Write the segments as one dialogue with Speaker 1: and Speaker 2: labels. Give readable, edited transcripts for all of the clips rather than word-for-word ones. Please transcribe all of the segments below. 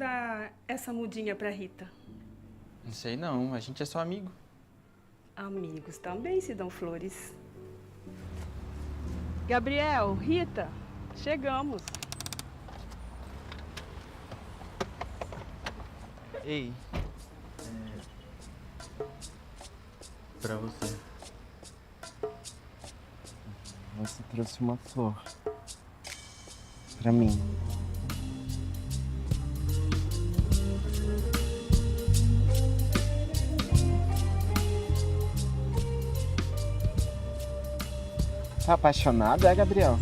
Speaker 1: dar essa mudinha pra Rita?
Speaker 2: Não sei não, a gente é só amigo.
Speaker 1: Amigos também se dão flores. Gabriel, Rita, chegamos.
Speaker 2: Ei, pra você. Você trouxe uma flor. Pra mim. Tá apaixonado, é, Gabriel?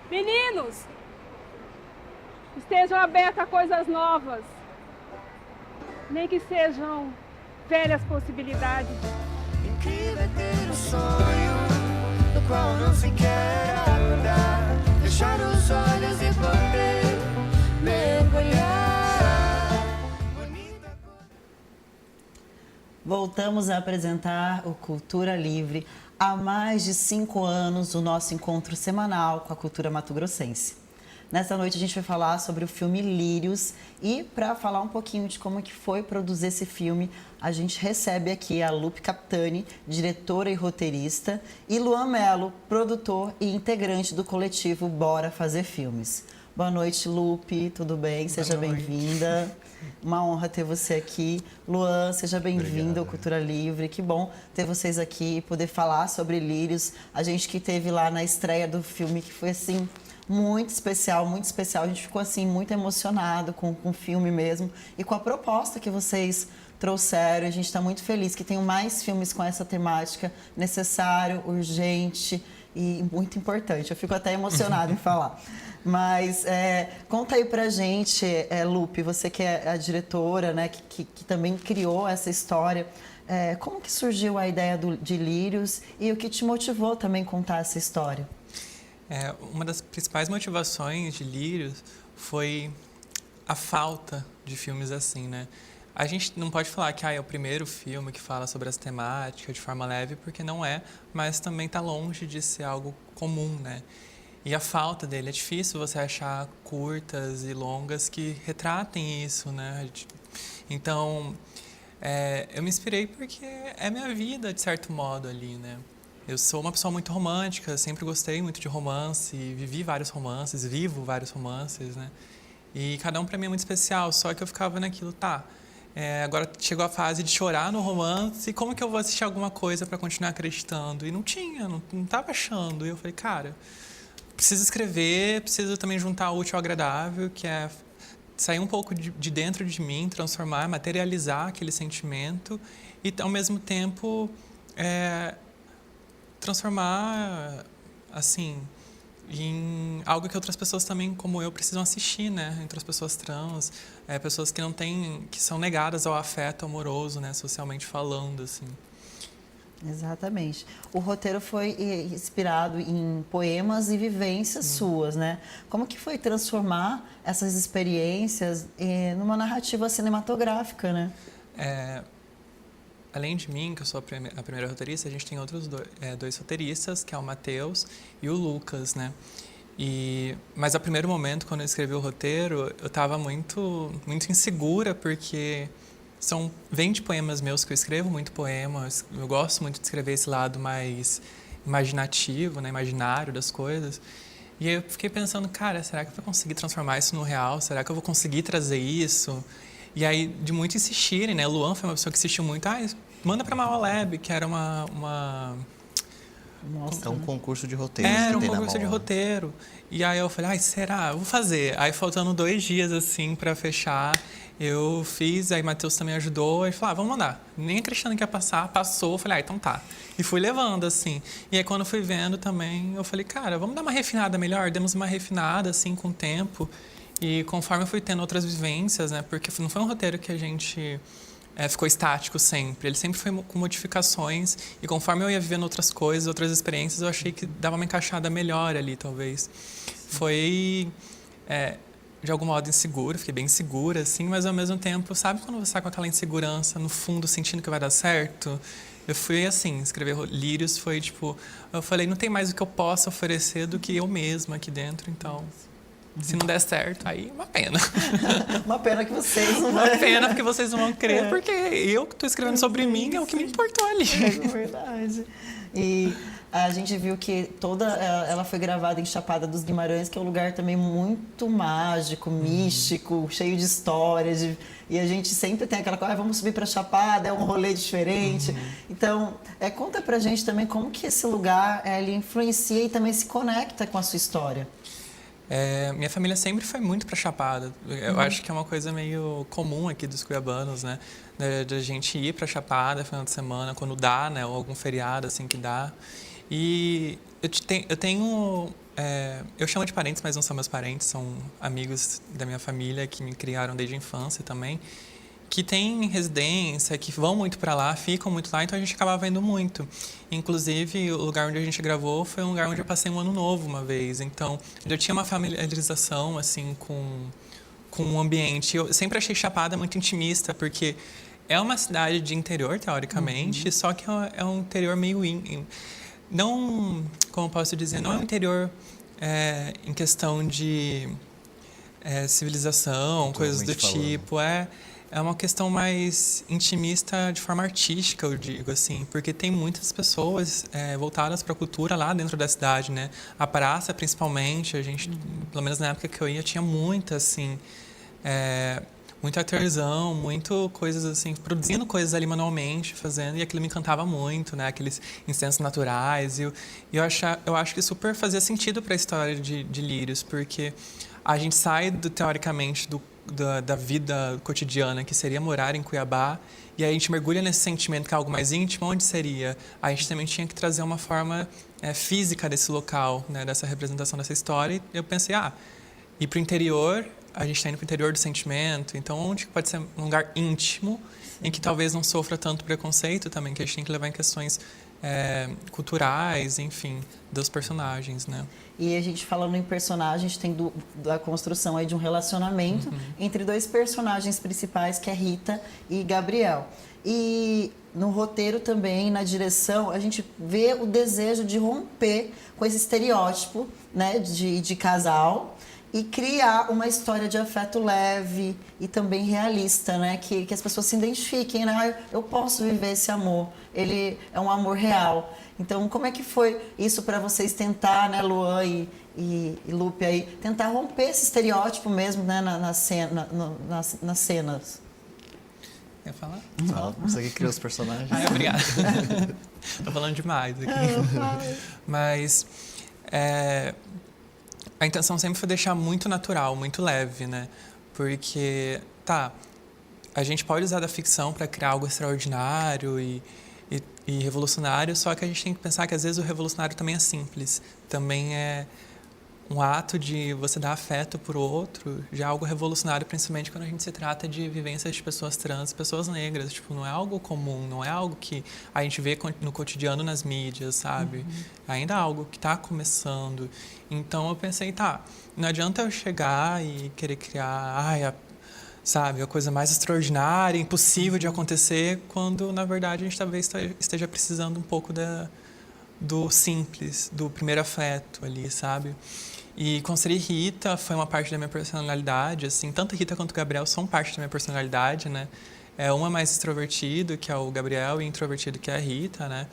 Speaker 1: Meninos, estejam abertos a coisas novas, nem que sejam velhas possibilidades.
Speaker 3: Incrível é ter um sonho no qual não se quer acordar, fechar os olhos e poder mergulhar.
Speaker 4: Voltamos a apresentar o Cultura Livre. Há mais de 5 anos, o nosso encontro semanal com a cultura mato-grossense. Nessa noite a gente vai falar sobre o filme Lírios e para falar um pouquinho de como que foi produzir esse filme, a gente recebe aqui a Lupe Capitani, diretora e roteirista, e Luan Melo, produtor e integrante do coletivo Bora Fazer Filmes. Boa noite, Lupe, tudo bem? Seja bem-vinda. Uma honra ter você aqui. Luan, seja bem-vindo ao Cultura Livre. Que bom ter vocês aqui e poder falar sobre Lírios. A gente que esteve lá na estreia do filme, que foi assim, muito especial, muito especial. A gente ficou assim, muito emocionado com o filme mesmo e com a proposta que vocês trouxeram. A gente está muito feliz que tenham mais filmes com essa temática, necessário, urgente e muito importante. Eu fico até emocionada em falar. Mas conta aí pra gente, Lupe, você que é a diretora, né, que também criou essa história. Como que surgiu a ideia de Lírios e o que te motivou também a contar essa história?
Speaker 5: Uma das principais motivações de Lírios foi a falta de filmes assim, né? A gente não pode falar que é o primeiro filme que fala sobre as temáticas de forma leve, porque não é, mas também está longe de ser algo comum, né? E a falta dele, é difícil você achar curtas e longas que retratem isso, né? Então, eu me inspirei porque é minha vida, de certo modo, ali, né? Eu sou uma pessoa muito romântica, sempre gostei muito de romance, vivi vários romances, vivo vários romances, né? E cada um para mim é muito especial, só que eu ficava naquilo, agora chegou a fase de chorar no romance, e como que eu vou assistir alguma coisa para continuar acreditando? E não tinha, não tava achando. E eu falei, cara, preciso escrever, preciso também juntar o útil ao agradável, que é sair um pouco de dentro de mim, transformar, materializar aquele sentimento e, ao mesmo tempo, transformar, assim, em algo que outras pessoas também, como eu, precisam assistir, né? Outras pessoas trans, pessoas que não têm, que são negadas ao afeto amoroso, né? Socialmente falando, assim.
Speaker 4: Exatamente. O roteiro foi inspirado em poemas e vivências suas, né? Como que foi transformar essas experiências numa narrativa cinematográfica, né?
Speaker 5: Além de mim, que eu sou a primeira roteirista, a gente tem outros dois roteiristas, que é o Matheus e o Lucas, né? Mas, a primeiro momento, quando eu escrevi o roteiro, eu estava muito, muito insegura, porque são 20 poemas meus que eu escrevo, muito poemas. Eu gosto muito de escrever esse lado mais imaginativo, né, imaginário das coisas. E aí eu fiquei pensando, cara, será que eu vou conseguir transformar isso no real? Será que eu vou conseguir trazer isso? E aí, de muito insistirem, né? O Luan foi uma pessoa que insistiu muito. Manda para a Maualab, que era
Speaker 6: Nossa, é um concurso de roteiro.
Speaker 5: Era um concurso de roteiro. E aí eu falei, será? Eu vou fazer. Aí, faltando 2 dias, assim, para fechar, eu fiz. Aí, Matheus também ajudou. Aí, falei, vamos mandar. Nem acreditando que ia passar, passou. Eu falei, então tá. E fui levando, assim. E aí, quando eu fui vendo também, eu falei, cara, vamos dar uma refinada melhor? Demos uma refinada, assim, com o tempo. E conforme eu fui tendo outras vivências, né? Porque não foi um roteiro que a gente ficou estático sempre. Ele sempre foi com modificações. E conforme eu ia vivendo outras coisas, outras experiências, eu achei que dava uma encaixada melhor ali, talvez. Foi de algum modo insegura, fiquei bem segura, assim, mas ao mesmo tempo, sabe quando você está com aquela insegurança no fundo, sentindo que vai dar certo? Eu fui assim, escrever Lírios foi tipo, eu falei, não tem mais o que eu possa oferecer do que eu mesma aqui dentro, então, se não der certo, aí uma pena.
Speaker 4: Uma pena que vocês não
Speaker 5: Uma pena porque vocês não vão crer, porque eu que estou escrevendo sobre mim é o que me importou ali.
Speaker 4: É verdade. E a gente viu que ela foi gravada em Chapada dos Guimarães, que é um lugar também muito mágico, místico, cheio de histórias. E a gente sempre tem aquela coisa, vamos subir para Chapada, é um rolê diferente. Então, conta pra gente também como que esse lugar ele influencia e também se conecta com a sua história.
Speaker 5: Minha família sempre foi muito pra Chapada. Eu acho que é uma coisa meio comum aqui dos cuiabanos, né? Da gente ir pra Chapada no final de semana, quando dá, né? Ou algum feriado, assim, que dá. E eu tenho... eu chamo de parentes, mas não são meus parentes. São amigos da minha família que me criaram desde a infância também. Que têm residência, que vão muito para lá, ficam muito lá, então a gente acabava indo muito. Inclusive, o lugar onde a gente gravou foi um lugar onde eu passei um ano novo uma vez. Então, eu tinha uma familiarização, assim, com o ambiente. Eu sempre achei Chapada muito intimista, porque é uma cidade de interior, teoricamente, só que é um interior meio... não, como eu posso dizer, não é um interior em questão de civilização, coisas do tipo. É uma questão mais intimista de forma artística, eu digo assim, porque tem muitas pessoas voltadas para a cultura lá dentro da cidade, né? A praça, principalmente, a gente, pelo menos na época que eu ia, tinha muita, assim, muito artesão, muito coisas assim, produzindo coisas ali manualmente, fazendo, e aquilo me encantava muito, né? Aqueles incensos naturais, e eu acho que super fazia sentido para a história de Lírios, porque a gente sai, teoricamente, da vida cotidiana, que seria morar em Cuiabá, e aí a gente mergulha nesse sentimento que é algo mais íntimo. Onde seria? A gente também tinha que trazer uma forma física desse local, né, dessa representação dessa história, e eu pensei, ir para o interior, a gente está indo para o interior do sentimento, então onde pode ser um lugar íntimo, em que talvez não sofra tanto preconceito também, que a gente tem que levar em questões culturais, enfim, dos personagens, né?
Speaker 4: E a gente falando em personagem, a gente tem da construção aí de um relacionamento entre dois personagens principais, que é Rita e Gabriel. E no roteiro também, na direção, a gente vê o desejo de romper com esse estereótipo, né, de casal e criar uma história de afeto leve e também realista, né, que as pessoas se identifiquem, né? Eu posso viver esse amor, ele é um amor real. Então, como é que foi isso para vocês tentar, né, Luan e Lupe, aí, tentar romper esse estereótipo mesmo, né, nas cenas?
Speaker 5: Quer falar?
Speaker 6: Você que criou os personagens.
Speaker 5: Obrigada. Tô falando demais aqui. Mas a intenção sempre foi deixar muito natural, muito leve, né? Porque, a gente pode usar da ficção para criar algo extraordinário e revolucionário, só que a gente tem que pensar que às vezes o revolucionário também é simples, também é um ato de você dar afeto por outro, já é algo revolucionário, principalmente quando a gente se trata de vivências de pessoas trans, pessoas negras, tipo, não é algo comum, não é algo que a gente vê no cotidiano nas mídias, sabe? Ainda é algo que está começando. Então eu pensei, não adianta eu chegar e querer criar, sabe, a coisa mais extraordinária, impossível de acontecer, quando, na verdade, a gente talvez esteja precisando um pouco do simples, do primeiro afeto ali, sabe? E construir Rita foi uma parte da minha personalidade, assim, tanto Rita quanto Gabriel são parte da minha personalidade, né? Um é mais extrovertido, que é o Gabriel, e introvertido, que é a Rita, né?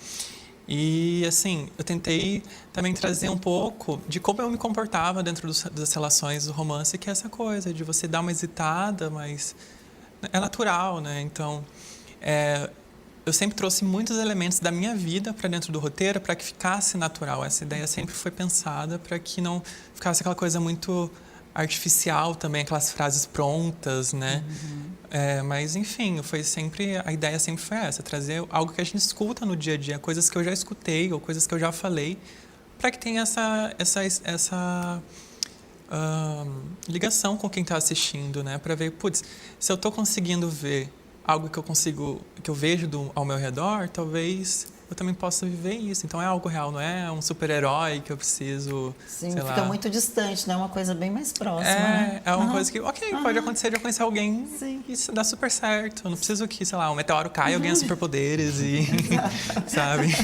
Speaker 5: E, assim, eu tentei também trazer um pouco de como eu me comportava dentro das relações do romance, que é essa coisa de você dar uma hesitada, mas é natural, né? Então, eu sempre trouxe muitos elementos da minha vida para dentro do roteiro para que ficasse natural. Essa ideia sempre foi pensada para que não ficasse aquela coisa muito artificial também, aquelas frases prontas, né? Mas, enfim, a ideia sempre foi essa, trazer algo que a gente escuta no dia a dia, coisas que eu já escutei ou coisas que eu já falei, para que tenha essa ligação com quem está assistindo, né? Para ver, se eu estou conseguindo ver algo que eu vejo ao meu redor, talvez eu também posso viver isso. Então é algo real, não é um super-herói que eu preciso,
Speaker 4: Sim,
Speaker 5: sei
Speaker 4: fica
Speaker 5: lá.
Speaker 4: muito distante, né? Uma coisa bem mais próxima, né?
Speaker 5: É uma
Speaker 4: Aham.
Speaker 5: coisa que, pode acontecer de eu conhecer alguém
Speaker 4: Sim.
Speaker 5: e isso dá super certo. Eu não preciso que, sei lá, um meteoro caia e eu ganhe superpoderes e, sabe?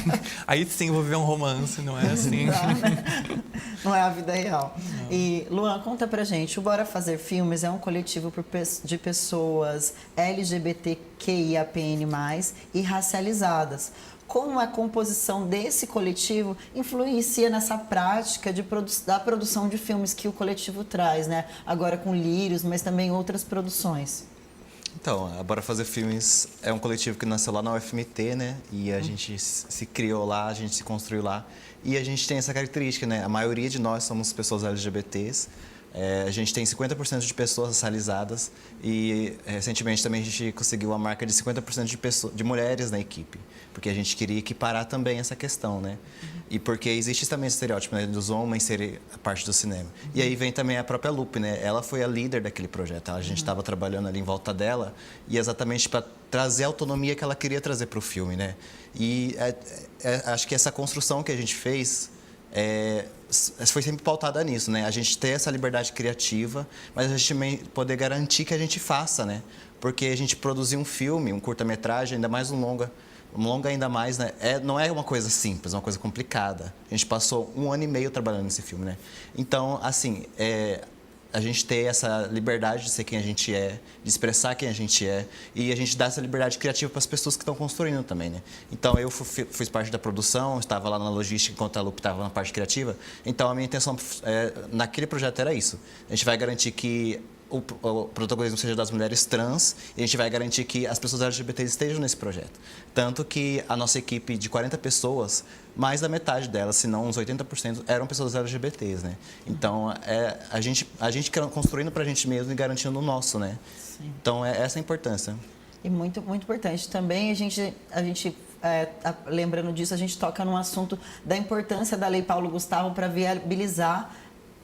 Speaker 5: Aí sim, vou viver um romance, não é assim?
Speaker 4: Não é a vida real. E, Luan, conta pra gente, o Bora Fazer Filmes é um coletivo de pessoas LGBTQIAPN+, e racializadas. Como a composição desse coletivo influencia nessa prática da produção de filmes que o coletivo traz, né? Agora com Lírios, mas também outras produções.
Speaker 6: Então, a Bora Fazer Filmes é um coletivo que nasceu lá na UFMT, né? E a gente se criou lá, a gente se construiu lá. E a gente tem essa característica, né? A maioria de nós somos pessoas LGBTs. A gente tem 50% de pessoas racializadas e recentemente também a gente conseguiu a marca de 50% de mulheres na equipe, porque a gente queria equiparar também essa questão, né? E porque existe também esse estereótipo, né, dos homens serem a parte do cinema. E aí vem também a própria Lupe, né? Ela foi a líder daquele projeto, a gente estava trabalhando ali em volta dela e exatamente para trazer a autonomia que ela queria trazer para o filme, né? E acho que essa construção que a gente fez foi sempre pautada nisso, né? A gente ter essa liberdade criativa, mas a gente também poder garantir que a gente faça, né? Porque a gente produzir um filme, um curta-metragem, ainda mais um longa ainda mais, né? Não é uma coisa simples, é uma coisa complicada. A gente passou 1 ano e meio trabalhando nesse filme, né? Então, assim, a gente ter essa liberdade de ser quem a gente é, de expressar quem a gente é, e a gente dar essa liberdade criativa para as pessoas que estão construindo também, né? Então, eu fiz parte da produção, estava lá na logística, enquanto a Lupe estava na parte criativa. Então, a minha intenção naquele projeto era isso. A gente vai garantir que o protagonismo seja das mulheres trans e a gente vai garantir que as pessoas LGBTs estejam nesse projeto. Tanto que a nossa equipe de 40 pessoas, mais da metade delas, se não uns 80%, eram pessoas LGBTs, né? Então, a gente construindo pra gente mesmo e garantindo o nosso, né?
Speaker 4: Sim.
Speaker 6: Então, essa a importância.
Speaker 4: E muito, muito importante. Também lembrando disso, a gente toca num assunto da importância da Lei Paulo Gustavo para viabilizar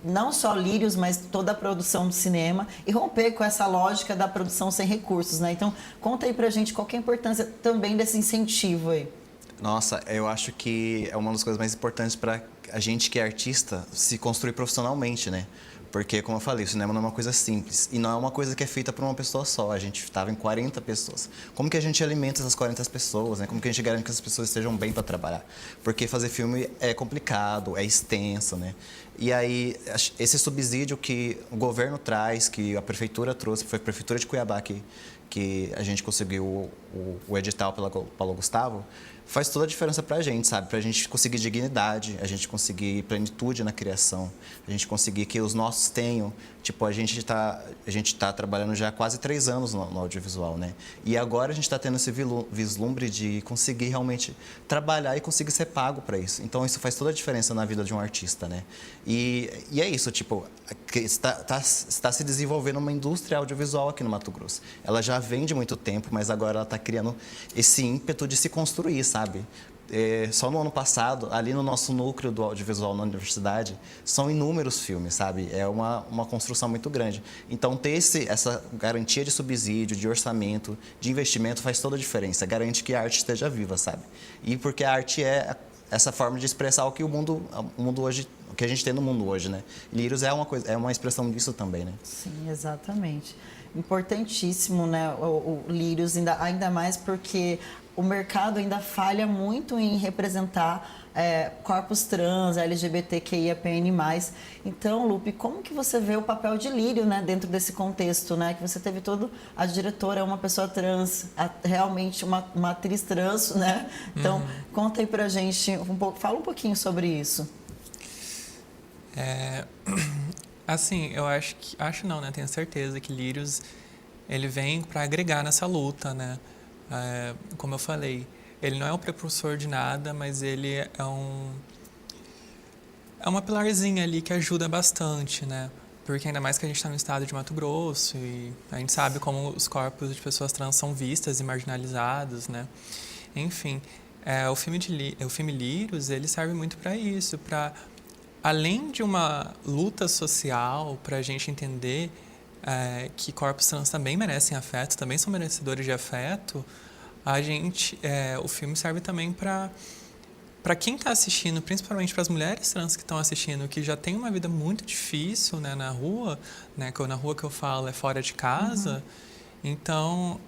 Speaker 4: não só Lírios, mas toda a produção do cinema e romper com essa lógica da produção sem recursos, né? Então, conta aí pra gente qual que é a importância também desse incentivo aí.
Speaker 6: Nossa, eu acho que é uma das coisas mais importantes para a gente que é artista se construir profissionalmente, né? Porque, como eu falei, o cinema não é uma coisa simples e não é uma coisa que é feita por uma pessoa só. A gente estava em 40 pessoas. Como que a gente alimenta essas 40 pessoas, né? Como que a gente garante que essas pessoas estejam bem para trabalhar? Porque fazer filme é complicado, é extenso, né? E aí, esse subsídio que o governo traz, que a prefeitura trouxe, foi a prefeitura de Cuiabá que a gente conseguiu o edital pela Paulo Gustavo, faz toda a diferença pra gente, sabe? Pra gente conseguir dignidade, a gente conseguir plenitude na criação, a gente conseguir que os nossos tenham. Tipo, a gente tá trabalhando já há quase 3 anos no audiovisual, né? E agora a gente está tendo esse vislumbre de conseguir realmente trabalhar e conseguir ser pago para isso. Então, isso faz toda a diferença na vida de um artista, né? E é isso, tipo, está se desenvolvendo uma indústria audiovisual aqui no Mato Grosso. Ela já vem de muito tempo, mas agora ela está criando esse ímpeto de se construir, sabe? Só no ano passado, ali no nosso núcleo do audiovisual na universidade, são inúmeros filmes, sabe? É uma construção muito grande. Então, ter essa garantia de subsídio, de orçamento, de investimento faz toda a diferença. Garante que a arte esteja viva, sabe? E porque a arte é essa forma de expressar o que o mundo hoje, o que a gente tem no mundo hoje, né? Lírios é uma expressão disso também, né?
Speaker 4: Sim, exatamente. Importantíssimo, né, o Lírios, ainda mais porque o mercado ainda falha muito em representar corpos trans, LGBTQIAPN+. Então, Lupe, como que você vê o papel de Lírio, né, dentro desse contexto, né? Que você teve a diretora é uma pessoa trans, realmente uma atriz trans, né? Então, conta aí pra gente fala um pouquinho sobre isso.
Speaker 5: Assim, acho não, né? Tenho certeza que Lírios, ele vem para agregar nessa luta, né? Como eu falei, ele não é um precursor de nada, mas ele é uma pilarzinha ali que ajuda bastante, né? Porque ainda mais que a gente está no estado de Mato Grosso e a gente sabe como os corpos de pessoas trans são vistas e marginalizados, né? Enfim, o filme Lírios, ele serve muito para isso, para além de uma luta social, para a gente entender que corpos trans também merecem afeto, também são merecedores de afeto, o filme serve também para quem está assistindo, principalmente para as mulheres trans que estão assistindo, que já tem uma vida muito difícil, né, na rua, né, na rua que eu falo é fora de casa. Então,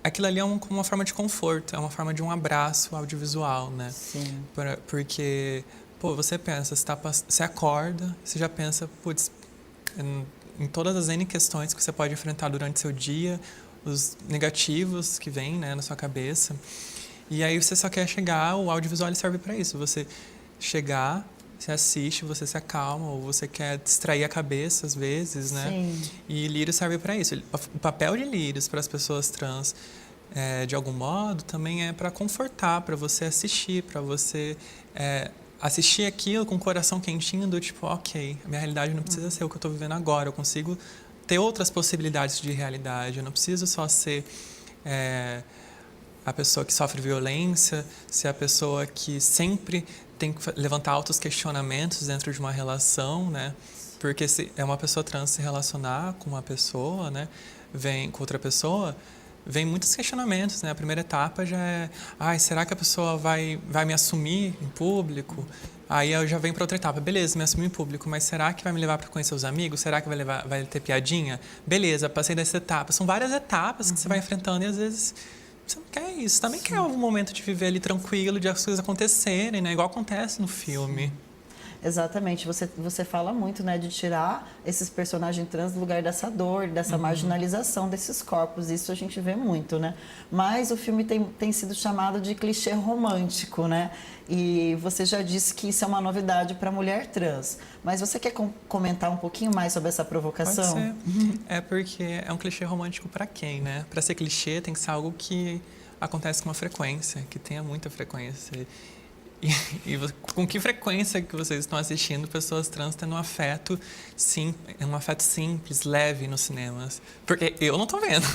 Speaker 5: aquilo ali é uma forma de conforto, é uma forma de um abraço audiovisual, né?
Speaker 4: Sim.
Speaker 5: Porque, pô, você pensa, você acorda, você já pensa, putz, em todas as N questões que você pode enfrentar durante seu dia, os negativos que vêm, né, na sua cabeça. E aí você só quer chegar, o audiovisual serve para isso. Você chegar, você assiste, você se acalma, ou você quer distrair a cabeça às vezes, né?
Speaker 4: Sim.
Speaker 5: E Lírios serve para isso. O papel de Lírios para as pessoas trans, de algum modo, também é para confortar, para você assistir, para você assistir aquilo com o coração quentinho do tipo, ok, a minha realidade não precisa ser o que eu estou vivendo agora, eu consigo ter outras possibilidades de realidade, eu não preciso só ser a pessoa que sofre violência, ser a pessoa que sempre tem que levantar altos questionamentos dentro de uma relação, né? Porque se é uma pessoa trans se relacionar com uma pessoa, né? Vem com outra pessoa, vem muitos questionamentos, né? A primeira etapa já é, será que a pessoa vai me assumir em público? Aí eu já venho para outra etapa, beleza, me assumir em público, mas será que vai me levar para conhecer os amigos? Será que vai ter piadinha? Beleza, passei dessa etapa. São várias etapas que você vai enfrentando e às vezes você não quer isso. Você também quer um momento de viver ali tranquilo, de as coisas acontecerem, né? Igual acontece no filme.
Speaker 4: Exatamente, você fala muito, né, de tirar esses personagens trans do lugar dessa dor, dessa marginalização desses corpos, isso a gente vê muito, né? Mas o filme tem sido chamado de clichê romântico, né? E você já disse que isso é uma novidade para a mulher trans, mas você quer comentar um pouquinho mais sobre essa provocação?
Speaker 5: Pode ser. É porque é um clichê romântico para quem, né? Para ser clichê tem que ser algo que acontece com uma frequência, que tenha muita frequência. E com que frequência que vocês estão assistindo pessoas trans tendo um afeto simples, leve nos cinemas? Porque eu não tô vendo.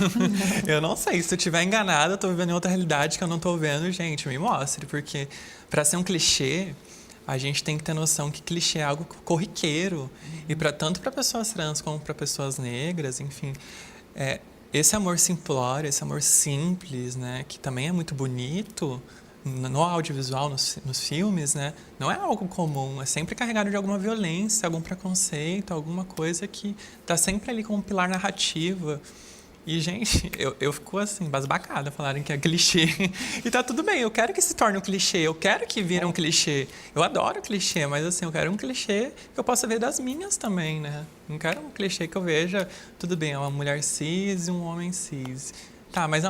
Speaker 5: Eu não sei. Se eu estiver enganada, eu tô vivendo em outra realidade que eu não tô vendo, gente, me mostre. Porque para ser um clichê, a gente tem que ter noção que clichê é algo corriqueiro. E tanto para pessoas trans como para pessoas negras, enfim, esse amor simplório, esse amor simples, né, que também é muito bonito, no audiovisual, nos filmes, né, não é algo comum, é sempre carregado de alguma violência, algum preconceito, alguma coisa que está sempre ali como um pilar narrativa. E, gente, eu fico assim, basbacada falarem que é clichê. E tá tudo bem, eu quero que se torne um clichê, eu quero que vire um clichê. Eu adoro clichê, mas assim, eu quero um clichê que eu possa ver das minhas também, né? Não quero um clichê que eu veja, tudo bem, é uma mulher cis e um homem cis. Tá, mas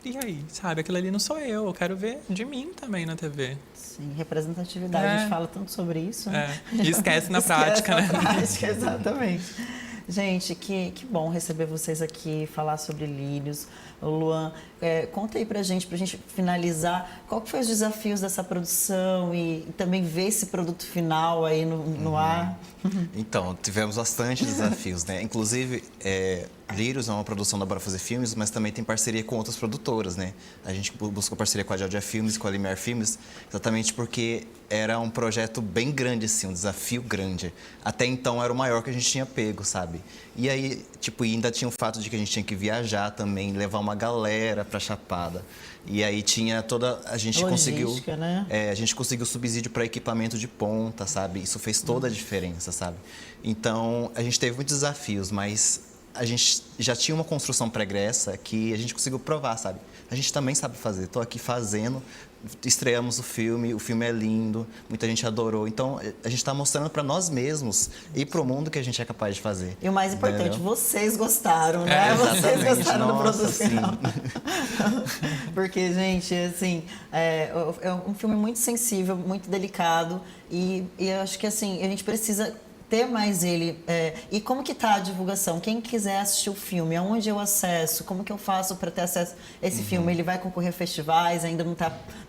Speaker 5: e aí, sabe? Aquilo ali não sou eu quero ver de mim também na TV.
Speaker 4: Sim, representatividade, a gente fala tanto sobre isso, né?
Speaker 5: E esquece na prática, né?
Speaker 4: Prática, exatamente. Gente, que bom receber vocês aqui, falar sobre Lírios. Luan, conta aí pra gente finalizar, qual que foi os desafios dessa produção e também ver esse produto final aí no ar?
Speaker 6: Então, tivemos bastante desafios, né? Inclusive, Lírios é uma produção da Bora Fazer Filmes, mas também tem parceria com outras produtoras, né? A gente buscou parceria com a Georgia Filmes, com a Limiar Filmes, exatamente porque era um projeto bem grande, assim, um desafio grande. Até então era o maior que a gente tinha pego, sabe? E aí, ainda tinha o fato de que a gente tinha que viajar também, levar uma galera pra Chapada. E aí tinha toda... A gente conseguiu...
Speaker 4: né?
Speaker 6: A gente conseguiu subsídio para equipamento de ponta, sabe? Isso fez toda a diferença, sabe? Então, a gente teve muitos desafios, mas a gente já tinha uma construção pregressa que a gente conseguiu provar, sabe? A gente também sabe fazer. Estou aqui fazendo, estreamos o filme é lindo, muita gente adorou. Então, a gente está mostrando para nós mesmos e para o mundo que a gente é capaz de fazer.
Speaker 4: E o mais importante, vocês gostaram, né? Vocês gostaram do produto final. Porque, gente, assim, é um filme muito sensível, muito delicado e eu acho que, assim, a gente precisa ter mais ele. E como que tá a divulgação? Quem quiser assistir o filme, aonde eu acesso? Como que eu faço para ter acesso a esse filme? Ele vai concorrer a festivais, ainda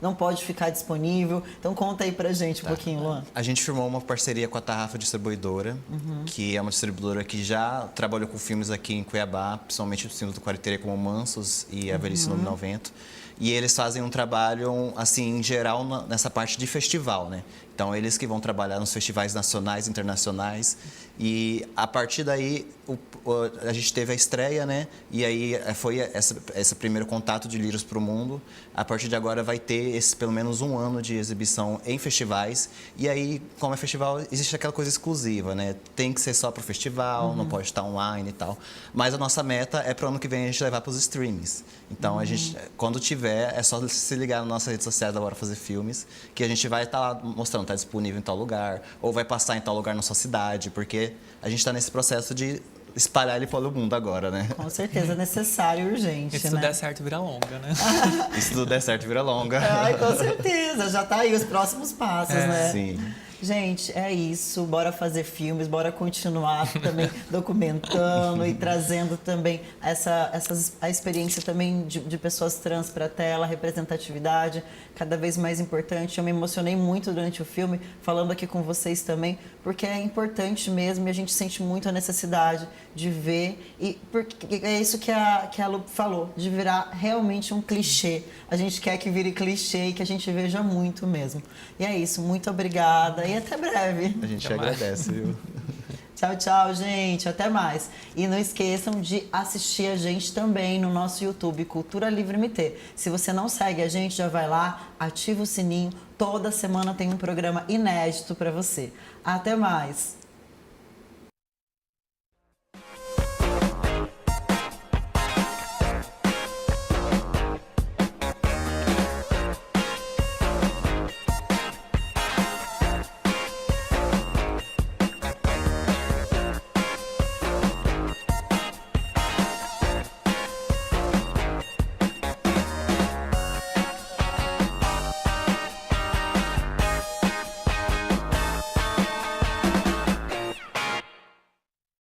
Speaker 4: não pode ficar disponível. Então conta aí pra gente um pouquinho, Luan.
Speaker 6: A gente firmou uma parceria com a Tarrafa Distribuidora, que é uma distribuidora que já trabalhou com filmes aqui em Cuiabá, principalmente o filme do Quarteira como Mansos e A Velhice no Vento. E eles fazem um trabalho, assim, em geral, nessa parte de festival, né? Então, eles que vão trabalhar nos festivais nacionais e internacionais. E, a partir daí, a gente teve a estreia, né? E aí foi esse primeiro contato de Lírios para o mundo. A partir de agora vai ter pelo menos um ano de exibição em festivais. E aí, como é festival, existe aquela coisa exclusiva, né? Tem que ser só para o festival, não pode estar online e tal. Mas a nossa meta é para o ano que vem a gente levar para os streams. Então, a gente, quando tiver, é só se ligar nas nossas redes sociais da Bora Fazer Filmes, que a gente vai estar lá mostrando, está disponível em tal lugar, ou vai passar em tal lugar na sua cidade, porque a gente está nesse processo de espalhar ele pelo mundo agora, né?
Speaker 4: Com certeza, necessário e urgente,
Speaker 5: E se
Speaker 4: né?
Speaker 5: tudo der certo, vira longa, né?
Speaker 6: E se tudo der certo, vira longa.
Speaker 4: Ai, com certeza, já tá aí os próximos passos, né?
Speaker 6: Sim.
Speaker 4: Gente, é isso. Bora fazer filmes, bora continuar também documentando e trazendo também a experiência também de pessoas trans para a tela, representatividade cada vez mais importante. Eu me emocionei muito durante o filme, falando aqui com vocês também, porque é importante mesmo e a gente sente muito a necessidade de ver. E porque é isso que a Lu falou, de virar realmente um clichê. A gente quer que vire clichê e que a gente veja muito mesmo. E é isso. Muito obrigada. E até breve.
Speaker 6: A gente agradece, viu?
Speaker 4: Tchau, tchau, gente. Até mais. E não esqueçam de assistir a gente também no nosso YouTube, Cultura Livre MT. Se você não segue a gente, já vai lá, ativa o sininho. Toda semana tem um programa inédito para você. Até mais.